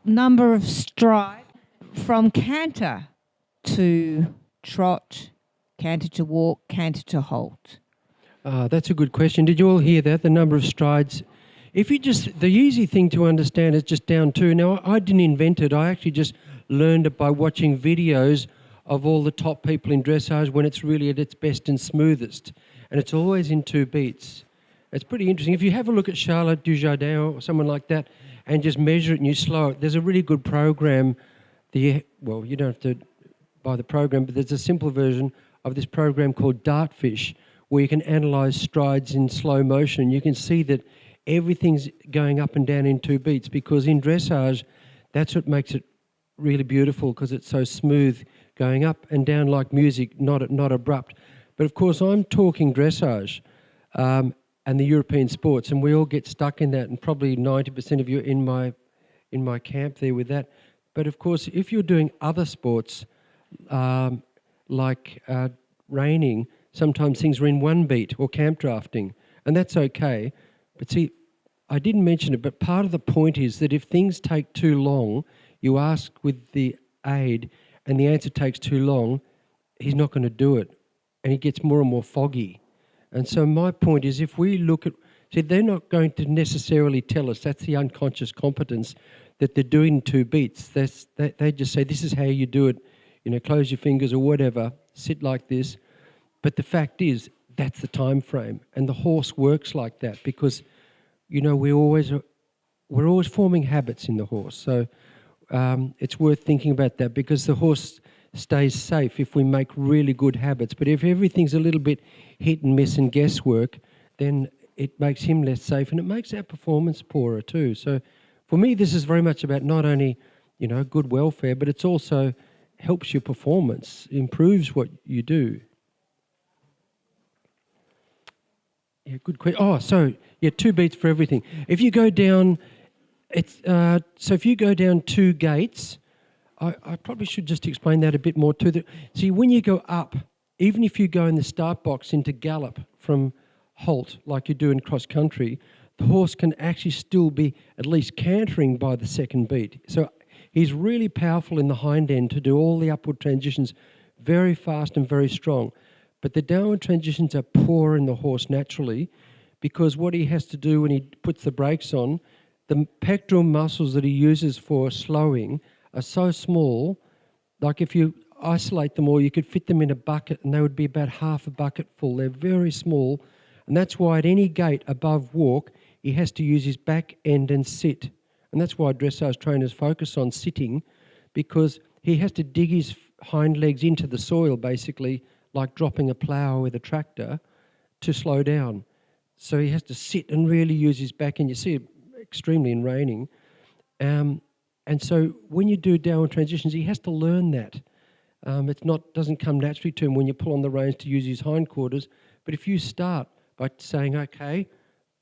number of strides from canter to trot, canter to walk, canter to halt? That's a good question. Did you all hear that? The number of strides. If you just, the easy thing to understand is just down 2. Now, I didn't invent it. I actually just learned it by watching videos of all the top people in dressage when it's really at its best and smoothest. And it's always in 2 beats. It's pretty interesting. If you have a look at Charlotte Dujardin or someone like that and just measure it and you slow it, there's a really good program. Well, you don't have to buy the program, but there's a simple version of this program called Dartfish where you can analyse strides in slow motion. You can see that everything's going up and down in 2 beats because in dressage, that's what makes it really beautiful because it's so smooth going up and down like music, not abrupt. But of course, I'm talking dressage and the European sports, and we all get stuck in that, and probably 90% of you in my camp there with that. But of course, if you're doing other sports like reining, sometimes things are in 1 beat, or camp drafting, and that's okay. But see, I didn't mention it, but part of the point is that if things take too long, you ask with the aid and the answer takes too long, he's not going to do it. And he gets more and more foggy. And so my point is if we look at, see, they're not going to necessarily tell us, that's the unconscious competence, that they're doing 2 beats. They just say, this is how you do it, close your fingers or whatever, sit like this. But the fact is, that's the time frame. And the horse works like that because, we're always forming habits in the horse. So it's worth thinking about that because the horse stays safe if we make really good habits. But if everything's a little bit hit and miss and guesswork, then it makes him less safe and it makes our performance poorer too. So for me, this is very much about not only, good welfare, but it's also helps your performance, improves what you do. Yeah, good question. Oh, so, 2 beats for everything. If you go down, if you go down 2 gates, I probably should just explain that a bit more too. See, when you go up, even if you go in the start box into gallop from halt, like you do in cross country, the horse can actually still be at least cantering by the 2nd beat. So he's really powerful in the hind end to do all the upward transitions very fast and very strong. But the downward transitions are poor in the horse naturally because what he has to do when he puts the brakes on, the pectoral muscles that he uses for slowing are so small, like if you isolate them all, you could fit them in a bucket and they would be about half a bucket full. They're very small, and that's why at any gate above walk, he has to use his back end and sit. And that's why dressage trainers focus on sitting, because he has to dig his hind legs into the soil, basically, like dropping a plough with a tractor, to slow down. So he has to sit and really use his back end. You see it extremely in reining. And so when you do downward transitions, he has to learn that. Doesn't come naturally to him when you pull on the reins to use his hindquarters. But if you start by saying, okay,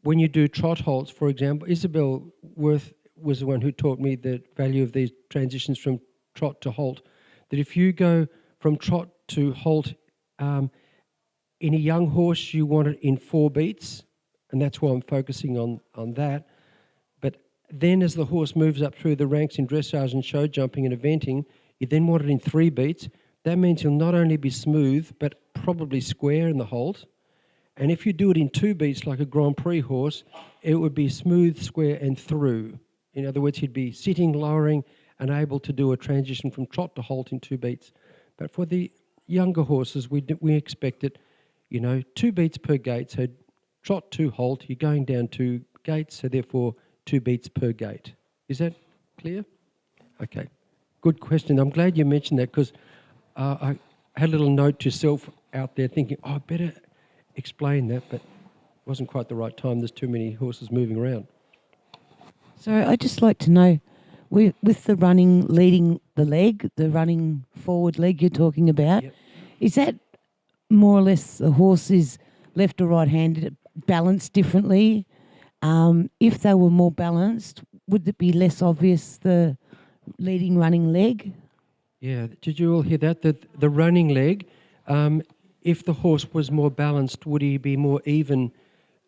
when you do trot halts, for example, Isabel Worth was the one who taught me the value of these transitions from trot to halt, that if you go from trot to halt in a young horse, you want it in 4 beats, and that's why I'm focusing on that. But then as the horse moves up through the ranks in dressage and show jumping and eventing, you then want it in 3 beats. That means he'll not only be smooth, but probably square in the halt. And if you do it in 2 beats like a Grand Prix horse, it would be smooth, square, and through. In other words, he'd be sitting, lowering, and able to do a transition from trot to halt in 2 beats. But for the younger horses, we expect it, 2 beats per gate. So trot to halt, you're going down 2 gates, so therefore 2 beats per gate. Is that clear? Okay. Good question. I'm glad you mentioned that because I had a little note to self out there thinking, I better explain that, but it wasn't quite the right time. There's too many horses moving around. So I'd just like to know, with the running, leading the leg, the running forward leg you're talking about, Yep. Is that more or less the horse is left or right-handed, balanced differently? If they were more balanced, would it be less obvious, the leading running leg? Yeah, did you all hear that? The running leg, if the horse was more balanced, would he be more even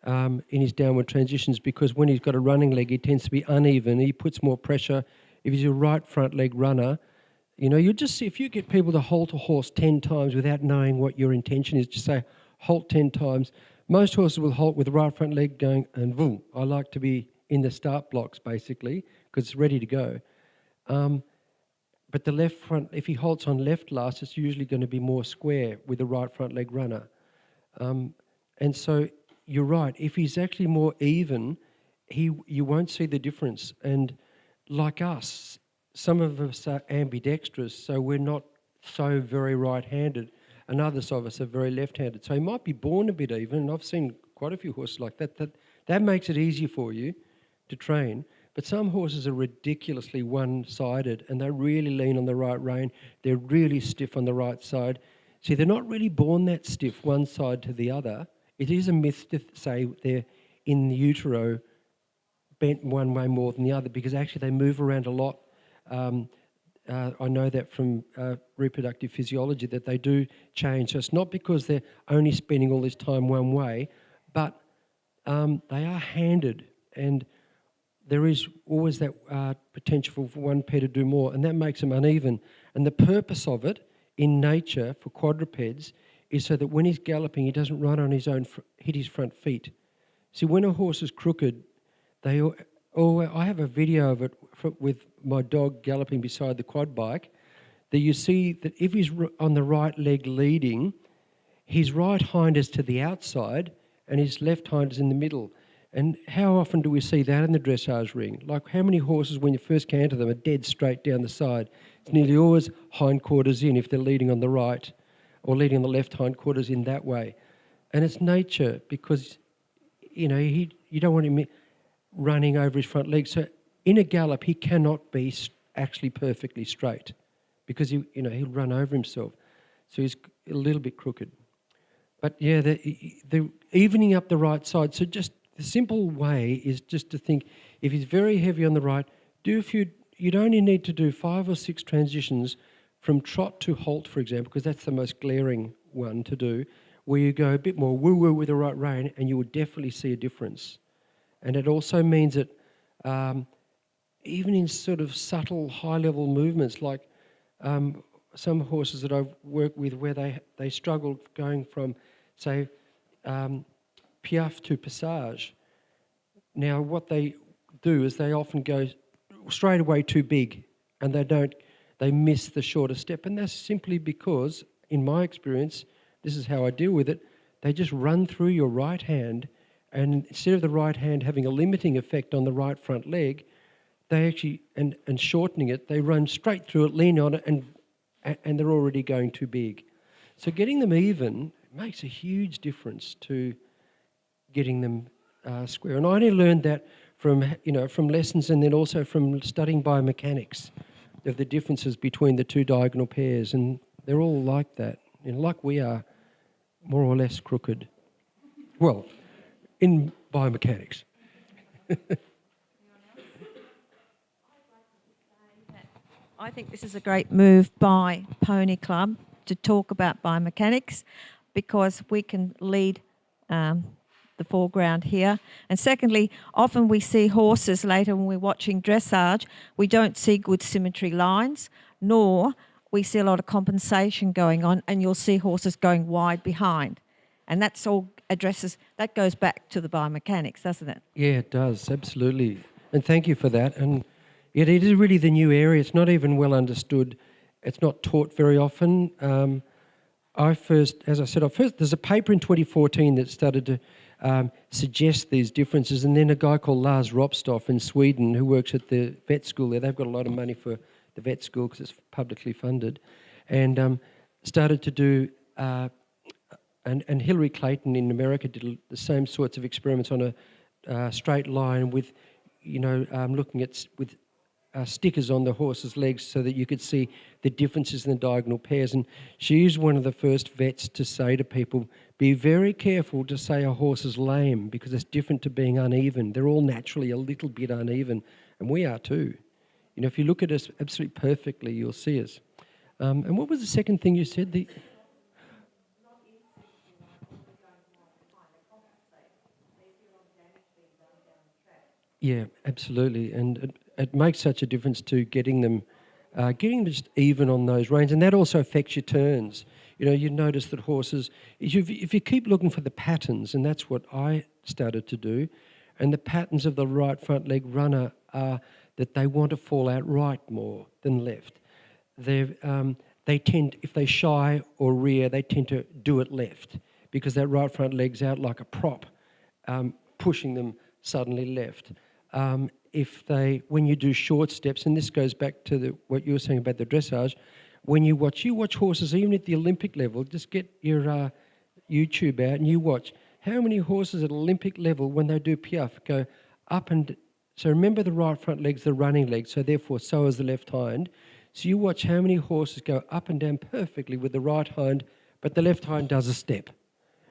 in his downward transitions? Because when he's got a running leg, he tends to be uneven. He puts more pressure. if he's a right front leg runner, you'll just see if you get people to halt a horse 10 times without knowing what your intention is, just say, halt 10 times. Most horses will halt with the right front leg going, and boom. I like to be in the start blocks, basically, because it's ready to go. But the left front, if he halts on left last, it's usually going to be more square with the right front leg runner. And so you're right. If he's actually more even, you won't see the difference. And like us, some of us are ambidextrous, so we're not so very right-handed, and others of us are very left-handed. So he might be born a bit even, and I've seen quite a few horses like that. That makes it easier for you to train. But some horses are ridiculously one-sided, and they really lean on the right rein. They're really stiff on the right side. See, they're not really born that stiff, one side to the other. It is a myth to say they're in the utero bent one way more than the other, because actually they move around a lot. I know that from reproductive physiology, that they do change. So it's not because they're only spending all this time one way, but they are handed, and there is always that potential for one pair to do more, and that makes them uneven. And the purpose of it in nature for quadrupeds is so that when he's galloping, he doesn't run on his own, hit his front feet. See, when a horse is crooked, I have a video of it with my dog galloping beside the quad bike, that you see that if he's on the right leg leading, his right hind is to the outside and his left hind is in the middle. And how often do we see that in the dressage ring? Like, how many horses, when you first canter them, are dead straight down the side? It's nearly always hindquarters in if they're leading on the right, or leading on the left hindquarters in that way. And it's nature, because, you don't want him running over his front leg. So in a gallop, he cannot be actually perfectly straight, because he'll run over himself. So he's a little bit crooked. But yeah, the evening up the right side. So just the simple way is just to think, if he's very heavy on the right, you'd only need to do 5 or 6 transitions from trot to halt, for example, because that's the most glaring one to do, where you go a bit more woo-woo with the right rein, and you will definitely see a difference. And it also means that even in sort of subtle high-level movements, like some horses that I've worked with where they struggled going from, say, piaffe to passage. Now, what they do is they often go straight away too big, and they miss the shorter step. And that's simply because, in my experience, this is how I deal with it, they just run through your right hand, and instead of the right hand having a limiting effect on the right front leg, they actually, and shortening it, they run straight through it, lean on it, and they're already going too big. So getting them even makes a huge difference to getting them square. And I only learned that from lessons, and then also from studying biomechanics of the differences between the two diagonal pairs, and they're all like that, like we are, more or less crooked. Well, in biomechanics. I think this is a great move by Pony Club to talk about biomechanics, because we can lead the foreground here. And secondly, often we see horses later when we're watching dressage, we don't see good symmetry lines, nor we see a lot of compensation going on, and you'll see horses going wide behind. And that's all that goes back to the biomechanics, doesn't it? Yeah, it does, absolutely. And thank you for that. And it is really the new area. It's not even well understood. It's not taught very often. There's a paper in 2014 that started to suggest these differences, and then a guy called Lars Ropstoff in Sweden, who works at the vet school there, they've got a lot of money for the vet school because it's publicly funded, and started to do, and Hillary Clayton in America did the same sorts of experiments on a straight line with, looking at with stickers on the horse's legs so that you could see the differences in the diagonal pairs. And she's one of the first vets to say to people, be very careful to say a horse is lame, because it's different to being uneven. They're all naturally a little bit uneven, and we are too. If you look at us absolutely perfectly, you'll see us. And what was the second thing you said? Yeah, absolutely. And it makes such a difference to getting them just even on those reins, and that also affects your turns. You notice that horses, if you keep looking for the patterns, and that's what I started to do, and the patterns of the right front leg runner are that they want to fall out right more than left. They tend, if they shy or rear, they tend to do it left because that right front leg's out like a prop, pushing them suddenly left. When you do short steps, and this goes back to what you were saying about the dressage, when you watch horses, even at the Olympic level, just get your YouTube out and you watch how many horses at Olympic level, when they do piaffe, go up and... So remember the right front leg's the running leg, so therefore so is the left hind. So you watch how many horses go up and down perfectly with the right hind, but the left hind does a step.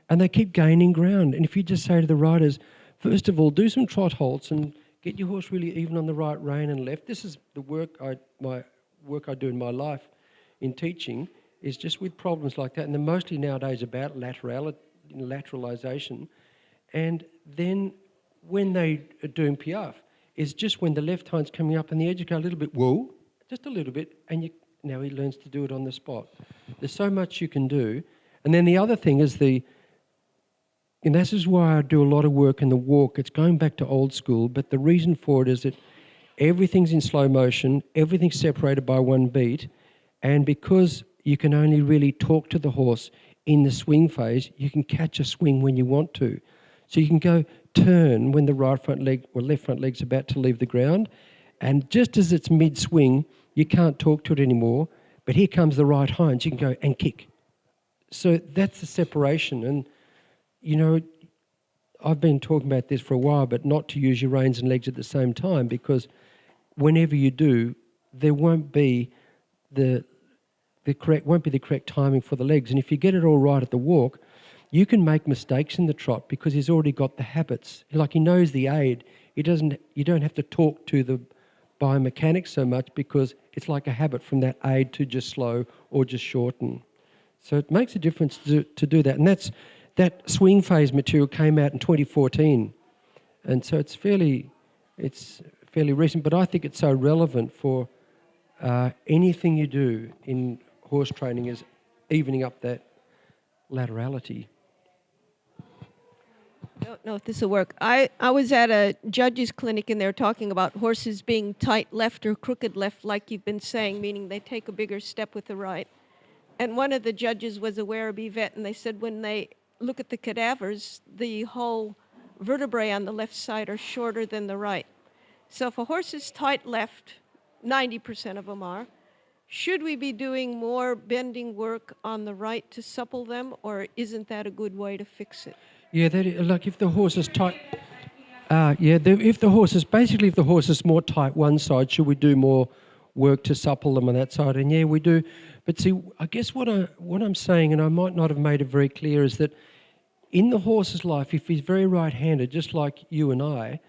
And they keep gaining ground. And if you just say to the riders, first of all, do some trot halts and get your horse really even on the right rein and left. This is the work I do in my life in teaching, is just with problems like that. And they're mostly nowadays about lateralisation. And then when they are doing piaffe, is just when the left hind's coming up and the edge, you go a little bit, whoa, just a little bit, and now he learns to do it on the spot. There's so much you can do. And then the other thing is and this is why I do a lot of work in the walk. It's going back to old school, but the reason for it is that everything's in slow motion, everything's separated by one beat, and because you can only really talk to the horse in the swing phase, you can catch a swing when you want to. So you can go turn when the right front leg or left front leg's about to leave the ground, and just as it's mid-swing, you can't talk to it anymore, but here comes the right hind, so you can go and kick. So that's the separation. And, I've been talking about this for a while, but not to use your reins and legs at the same time, because whenever you do, there won't be the correct timing for the legs. And if you get it all right at the walk, you can make mistakes in the trot because he's already got the habits. Like he knows the aid. You don't have to talk to the biomechanics so much because it's like a habit from that aid to just slow or just shorten. So it makes a difference to do that. And that swing phase material came out in 2014. And so it's fairly recent, but I think it's so relevant for anything you do in horse training is evening up that laterality. Don't know if this will work. I was at a judge's clinic and they were talking about horses being tight left or crooked left, like you've been saying, meaning they take a bigger step with the right. And one of the judges was a Werribee vet, and they said when they look at the cadavers, the whole vertebrae on the left side are shorter than the right. So if a horse is tight left, 90% of them are, should we be doing more bending work on the right to supple them, or isn't that a good way to fix it? Yeah, like if the horse is tight, if the horse is more tight one side, should we do more work to supple them on that side? And yeah, we do. But see, I guess what I'm saying, and I might not have made it very clear, is that in the horse's life, if he's very right-handed, just like you and I,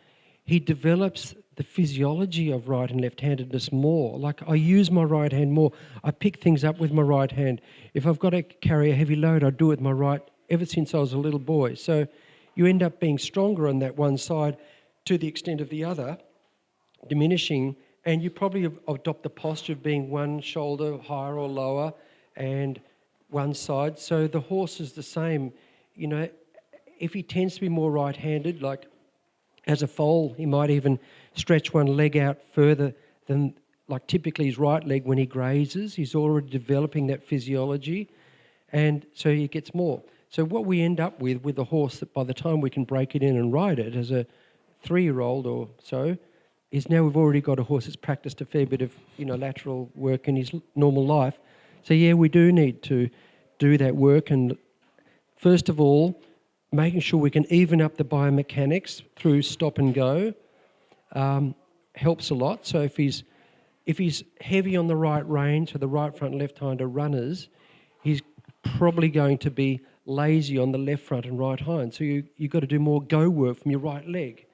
he develops the physiology of right and left-handedness more. Like I use my right hand more. I pick things up with my right hand. If I've got to carry a heavy load, I do it with my right ever since I was a little boy. So you end up being stronger on that one side to the extent of the other diminishing, and you probably adopt the posture of being one shoulder higher or lower and one side. So the horse is the same. If he tends to be more right-handed, like as a foal, he might even stretch one leg out further than, like typically his right leg when he grazes. He's already developing that physiology, and so he gets more. So what we end up with a horse that by the time we can break it in and ride it as a 3-year-old or so, is now we've already got a horse that's practiced a fair bit of lateral work in his normal life. So yeah, we do need to do that work, and first of all, making sure we can even up the biomechanics through stop and go helps a lot. So if he's heavy on the right rein, so the right front and left hind are runners, he's probably going to be lazy on the left front and right hind. So you've got to do more go work from your right leg.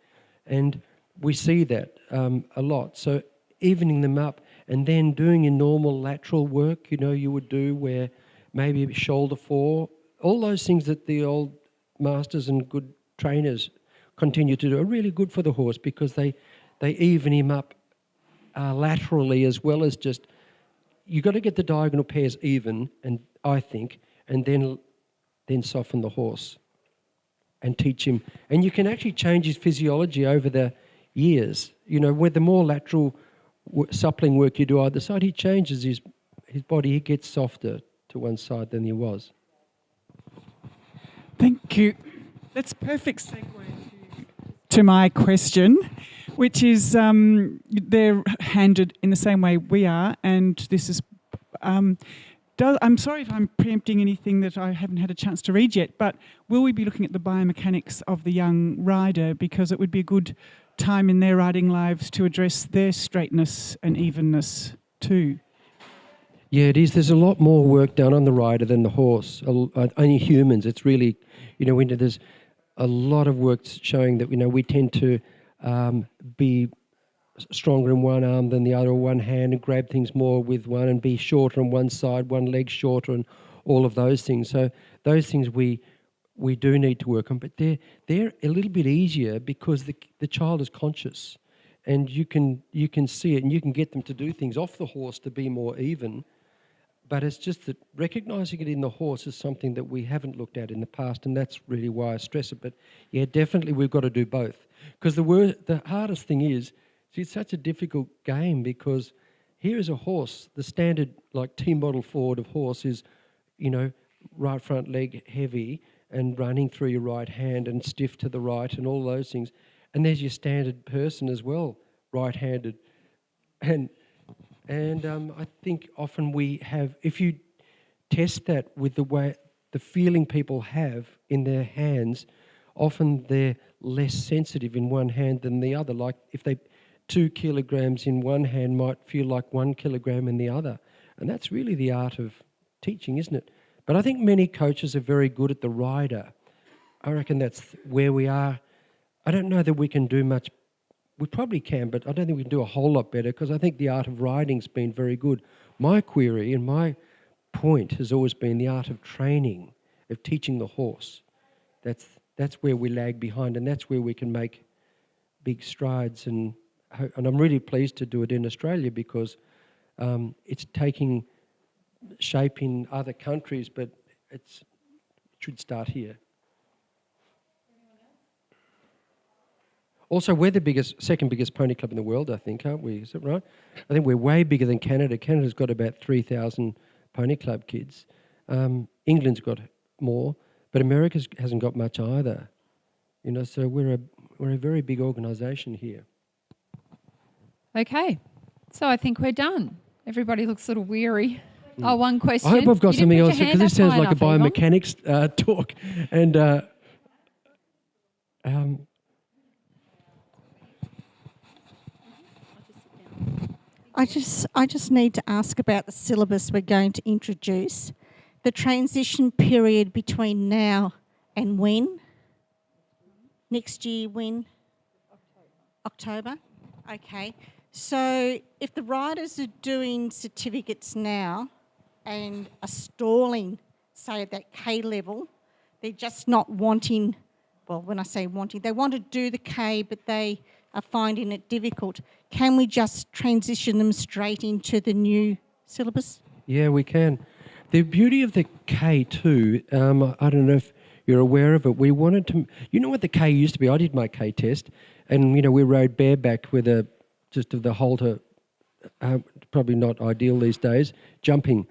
And we see that a lot. So evening them up and then doing your normal lateral work, you would do where maybe a shoulder fore, all those things that the old masters and good trainers continue to do are really good for the horse because they even him up laterally as well as just. You've got to get the diagonal pairs even, and I think, and then soften the horse and teach him. And you can actually change his physiology over the years. You know, with the more lateral suppling work you do either side, he changes his body. He gets softer to one side than he was. Thank you. That's a perfect segue to my question, which is they're handed in the same way we are, and this is. I'm sorry if I'm preempting anything that I haven't had a chance to read yet, but will we be looking at the biomechanics of the young rider, because it would be a good time in their riding lives to address their straightness and evenness too? Yeah, it is. There's a lot more work done on the rider than the horse. Only humans. It's really, there's a lot of work showing that, we tend to be stronger in one arm than the other, or one hand, and grab things more with one, and be shorter on one side, one leg shorter, and all of those things. So those things we do need to work on, but they're a little bit easier because the child is conscious, and you can see it, and you can get them to do things off the horse to be more even. But it's just that recognising it in the horse is something that we haven't looked at in the past, and that's really why I stress it. But yeah, definitely we've got to do both, because the hardest thing is, it's such a difficult game, because here is a horse. The standard T model forward of horse is, right front leg heavy and running through your right hand and stiff to the right and all those things. And there's your standard person as well, right-handed. And I think often we have, if you test that with the feeling people have in their hands, often they're less sensitive in one hand than the other. Like if 2 kilograms in one hand might feel like 1 kilogram in the other. And that's really the art of teaching, isn't it? But I think many coaches are very good at the rider. I reckon that's where we are. I don't know that we can do much. We probably can, but I don't think we can do a whole lot better, because I think the art of riding's been very good. My query and my point has always been the art of training, of teaching the horse. That's where we lag behind, and that's where we can make big strides. And I'm really pleased to do it in Australia, because it's taking shape in other countries, but it should start here. Also, we're the second biggest pony club in the world, I think, aren't we? Is that right? I think we're way bigger than Canada. Canada's got about 3,000 pony club kids. England's got more, but America hasn't got much either. So we're a very big organisation here. Okay, so I think we're done. Everybody looks a little weary. Oh, one question. I hope I've got something else, because this sounds like a Yvonne. biomechanics talk. And I just need to ask about the syllabus we're going to introduce. The transition period between now and when? Next year, when? October. Okay. So if the riders are doing certificates now and are stalling, say, at that K level, they're just not wanting, well, when I say wanting, they want to do the K, but they are finding it difficult. Can we just transition them straight into the new syllabus? Yeah, we can. The beauty of the K2, I don't know if you're aware of it, we wanted to, what the K used to be? I did my K test, and, we rode bareback with just of the halter, probably not ideal these days, jumping.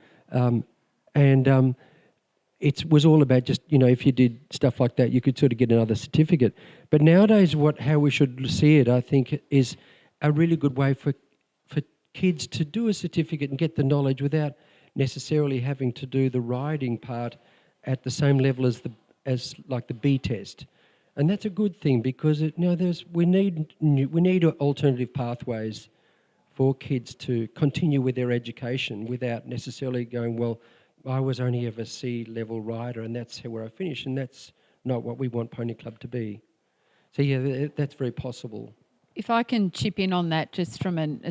It was all about just, if you did stuff like that, you could sort of get another certificate. But nowadays, how we should see it, I think, is a really good way for kids to do a certificate and get the knowledge without necessarily having to do the riding part at the same level as the B test. And that's a good thing, because we need alternative pathways for kids to continue with their education without necessarily going, well, I was only ever C level rider and that's where I finished, and that's not what we want Pony Club to be. So yeah, that's very possible. If I can chip in on that, just from an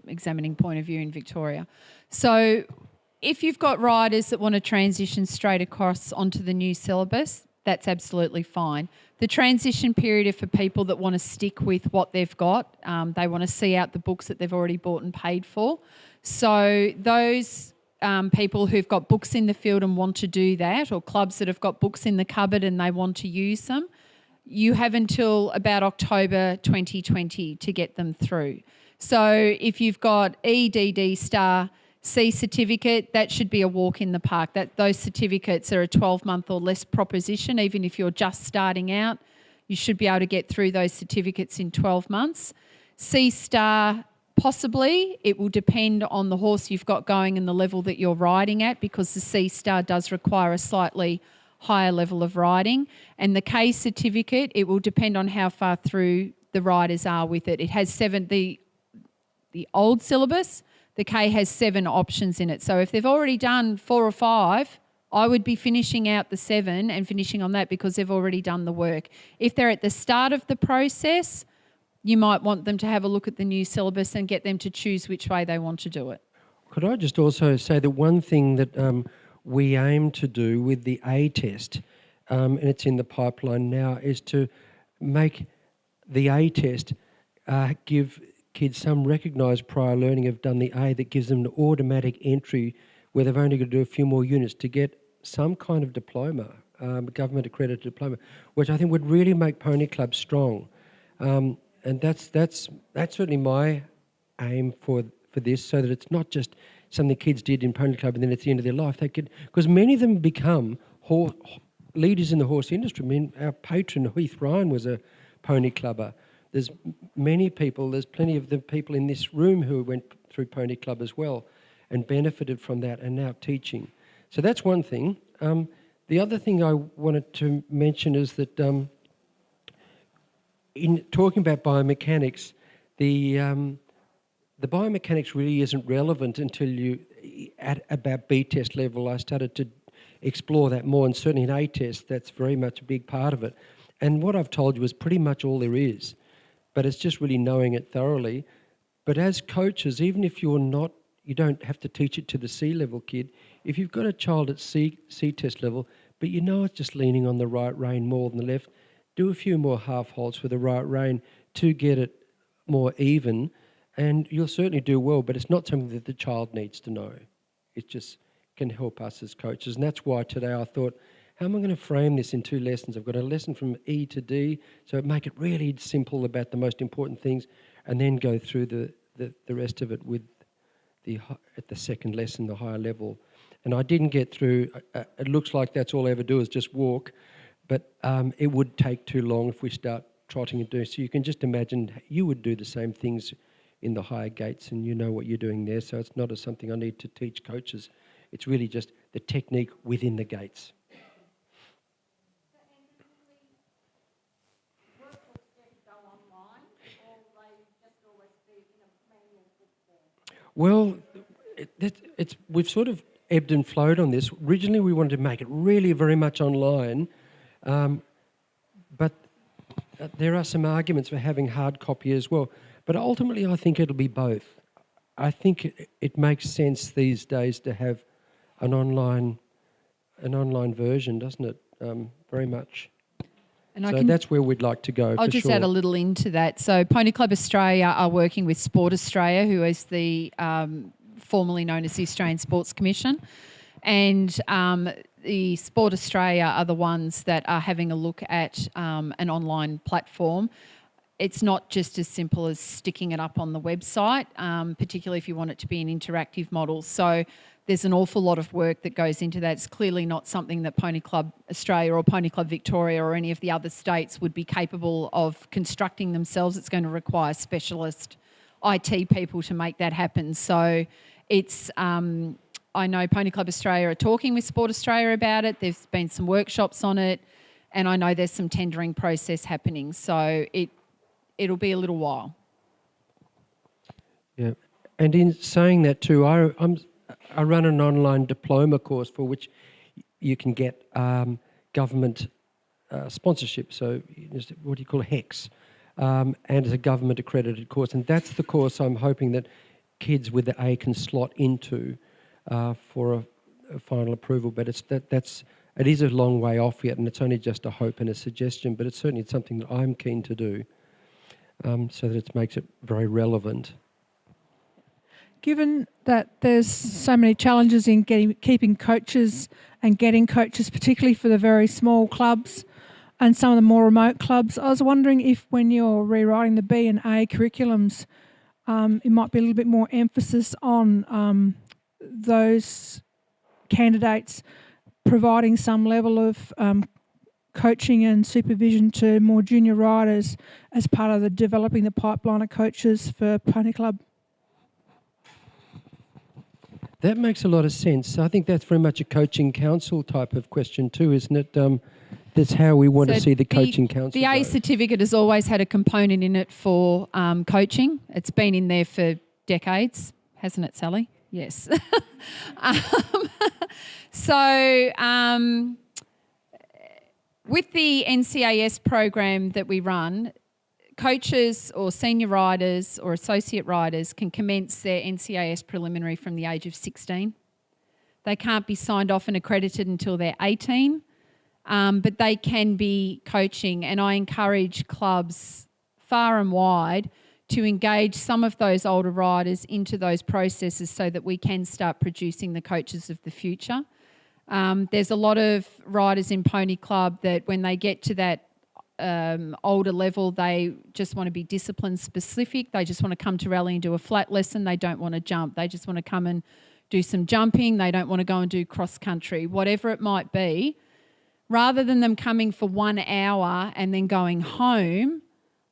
examining point of view in Victoria. So if you've got riders that want to transition straight across onto the new syllabus, that's absolutely fine. The transition period is for people that want to stick with what they've got. They want to see out the books that they've already bought and paid for. So those people who've got books in the field and want to do that, or clubs that have got books in the cupboard and they want to use them, you have until about October 2020 to get them through. So if you've got EDD star C certificate, that should be a walk in the park. Those certificates are a 12-month or less proposition. Even if you're just starting out, you should be able to get through those certificates in 12 months. C star, possibly. It will depend on the horse you've got going and the level that you're riding at, because the C star does require a slightly higher level of riding. And the K certificate, it will depend on how far through the riders are with it. It has 7, the old syllabus, the K has 7 options in it. So if they've already done 4 or 5, I would be finishing out the 7 and finishing on that, because they've already done the work. If they're at the start of the process, you might want them to have a look at the new syllabus and get them to choose which way they want to do it. Could I just also say that one thing that we aim to do with the A test, and it's in the pipeline now, is to make the A test give kids some recognised prior learning have done the A that gives them an automatic entry where they've only got to do a few more units to get some kind of diploma, government accredited diploma, which I think would really make pony clubs strong. And that's certainly my aim for this, so that it's not just something kids did in pony club and then it's the end of their life. They could, because many of them become leaders in the horse industry. I mean, our patron Heath Ryan was a pony clubber. There's many people, there's plenty of the people in this room who went through pony club as well and benefited from that and now teaching. So that's one thing. The other thing I wanted to mention is that in talking about biomechanics, the biomechanics really isn't relevant until you, at about B test level, I started to explore that more, and certainly in A test, that's very much a big part of it. And what I've told you is pretty much all there is, but it's just really knowing it thoroughly. But as coaches, even if you're not, you don't have to teach it to the C level kid. If you've got a child at C test level, but you know it's just leaning on the right rein more than the left, do a few more half halts with the right rein to get it more even, and you'll certainly do well, but it's not something that the child needs to know. It just can help us as coaches. And that's why today I thought, how am I going to frame this in 2 lessons? I've got a lesson from E to D, so make it really simple about the most important things, and then go through the rest of it with at the second lesson, the higher level. And I didn't get through, it looks like that's all I ever do is just walk, but it would take too long if we start trotting and doing. So you can just imagine you would do the same things in the higher gates, and you know what you're doing there, so it's not something I need to teach coaches. It's really just the technique within the gates. Well, we've sort of ebbed and flowed on this. Originally, we wanted to make it really very much online, but there are some arguments for having hard copy as well. But ultimately, I think it'll be both. I think it makes sense these days to have an online version, doesn't it? Very much. And so that's where we'd like to go. I'll just add a little into that. So Pony Club Australia are working with Sport Australia, who is the formerly known as the Australian Sports Commission, and the Sport Australia are the ones that are having a look at an online platform. It's not just as simple as sticking it up on the website, particularly if you want it to be an interactive model. So there's an awful lot of work that goes into that. It's clearly not something that Pony Club Australia or Pony Club Victoria or any of the other states would be capable of constructing themselves. It's going to require specialist IT people to make that happen. So it's, I know Pony Club Australia are talking with Sport Australia about it. There's been some workshops on it, and I know there's some tendering process happening. So it'll be a little while. Yeah, and in saying that too, I run an online diploma course for which you can get government sponsorship. So what do you call a HEX? And it's a government accredited course. And that's the course I'm hoping that kids with the A can slot into for a final approval. But that's it is a long way off yet, and it's only just a hope and a suggestion, but it's certainly something that I'm keen to do, so that it makes it very relevant. Given that there's so many challenges in keeping coaches and getting coaches, particularly for the very small clubs and some of the more remote clubs, I was wondering if when you're rewriting the B and A curriculums, it might be a little bit more emphasis on those candidates providing some level of coaching and supervision to more junior riders as part of the developing the pipeline of coaches for Pony Club. That makes a lot of sense. I think that's very much a coaching council type of question too, isn't it? That's how we want to see the coaching council The A go. certificate has always had a component in it for coaching. It's been in there for decades, hasn't it, Sally? Yes. With the NCAS program that we run, coaches or senior riders or associate riders can commence their NCAS preliminary from the age of 16. They can't be signed off and accredited until they're 18, but they can be coaching, and I encourage clubs far and wide to engage some of those older riders into those processes so that we can start producing the coaches of the future. There's a lot of riders in Pony Club that when they get to that older level, they just want to be discipline specific. They just want to come to rally and do a flat lesson. They don't want to jump. They just want to come and do some jumping. They don't want to go and do cross country, whatever it might be. Rather than them coming for 1 hour and then going home,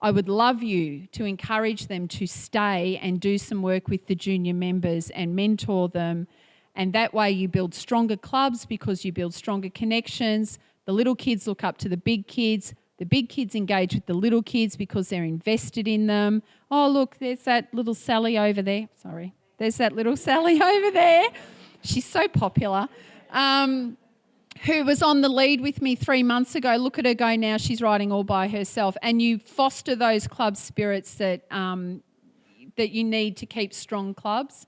I would love you to encourage them to stay and do some work with the junior members and mentor them. And that way you build stronger clubs because you build stronger connections. The little kids look up to the big kids. The big kids engage with the little kids because they're invested in them. Oh, look, there's that little Sally over there. Sorry. There's that little Sally over there. She's so popular. Who was on the lead with me 3 months ago. Look at her go now. She's riding all by herself. And you foster those club spirits that you need to keep strong clubs.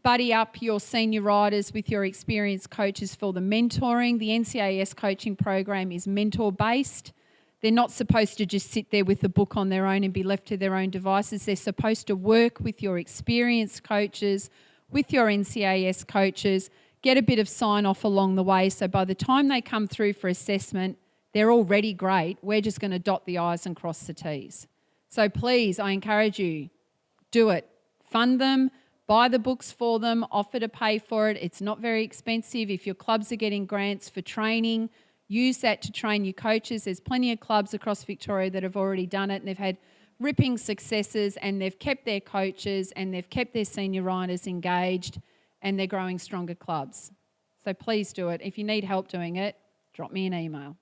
Buddy up your senior riders with your experienced coaches for the mentoring. The NCAS coaching program is mentor-based. They're not supposed to just sit there with the book on their own and be left to their own devices. They're supposed to work with your experienced coaches, with your NCAS coaches, get a bit of sign-off along the way. So by the time they come through for assessment, they're already great. We're just going to dot the I's and cross the T's. So please, I encourage you, do it. Fund them. Buy the books for them, offer to pay for it. It's not very expensive. If your clubs are getting grants for training, use that to train your coaches. There's plenty of clubs across Victoria that have already done it and they've had ripping successes and they've kept their coaches and they've kept their senior riders engaged and they're growing stronger clubs. So please do it. If you need help doing it, drop me an email.